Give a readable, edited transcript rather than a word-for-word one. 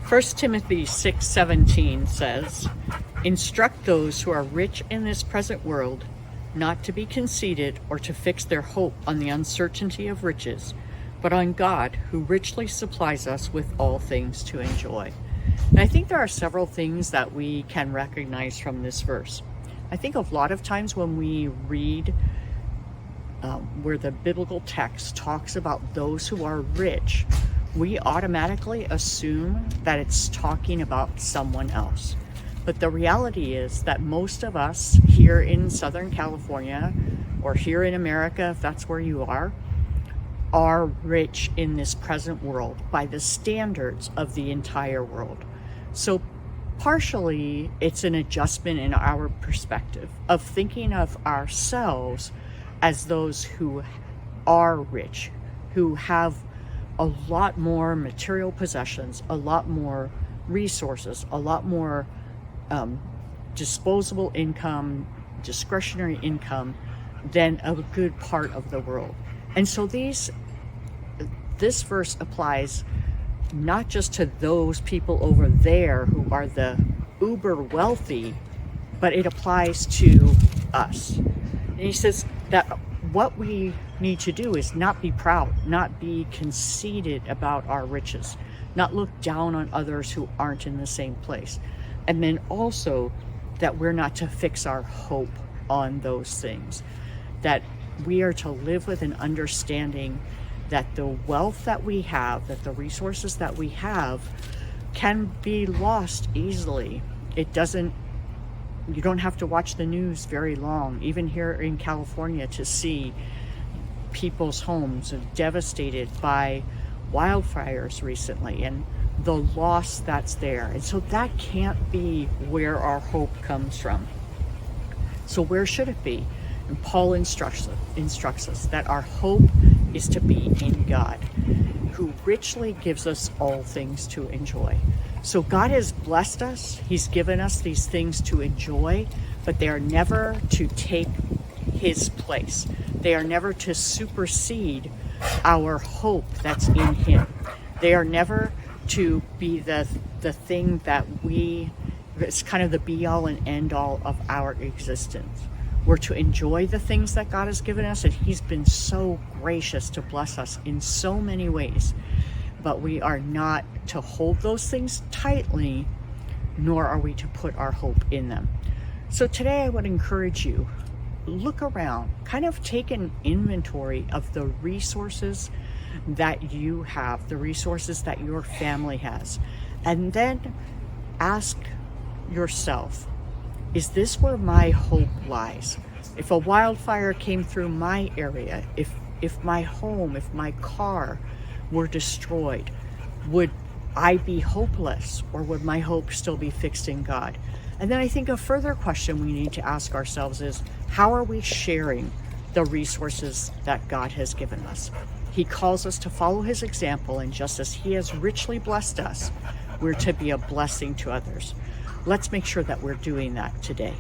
1 Timothy 6:17 says, "Instruct those who are rich in this present world not to be conceited or to fix their hope on the uncertainty of riches, but on God, who richly supplies us with all things to enjoy." And I think there are several things that we can recognize from this verse. I think a lot of times when we read where the biblical text talks about those who are rich, we automatically assume that it's talking about someone else. But the reality is that most of us here in Southern California, or here in America, if that's where you are rich in this present world by the standards of the entire world. So partially, it's an adjustment in our perspective of thinking of ourselves as those who are rich, who have a lot more material possessions, a lot more resources, a lot more disposable income, discretionary income than a good part of the world. And so this verse applies not just to those people over there who are the uber wealthy, but it applies to us. And he says that what we need to do is not be proud, not be conceited about our riches, not look down on others who aren't in the same place. And then also that we're not to fix our hope on those things, that we are to live with an understanding that the wealth that we have, that the resources that we have can be lost easily. You don't have to watch the news very long, even here in California, to see people's homes devastated by wildfires recently and the loss that's there. And so that can't be where our hope comes from. So where should it be? And Paul instructs us that our hope is to be in God, who richly gives us all things to enjoy. So God has blessed us. He's given us these things to enjoy, but they are never to take his place. They are never to supersede our hope that's in him. They are never to be the thing that it's kind of the be all and end all of our existence. We're to enjoy the things that God has given us, and he's been so gracious to bless us in so many ways. But we are not to hold those things tightly, nor are we to put our hope in them. So today I would encourage you, look around, kind of take an inventory of the resources that you have, the resources that your family has, and then ask yourself, is this where my hope lies? If a wildfire came through my area, if my home, if my car were destroyed, would I be hopeless, or would my hope still be fixed in God? And then I think a further question we need to ask ourselves is, how are we sharing the resources that God has given us? He calls us to follow his example, and just as he has richly blessed us, we're to be a blessing to others. Let's make sure that we're doing that today.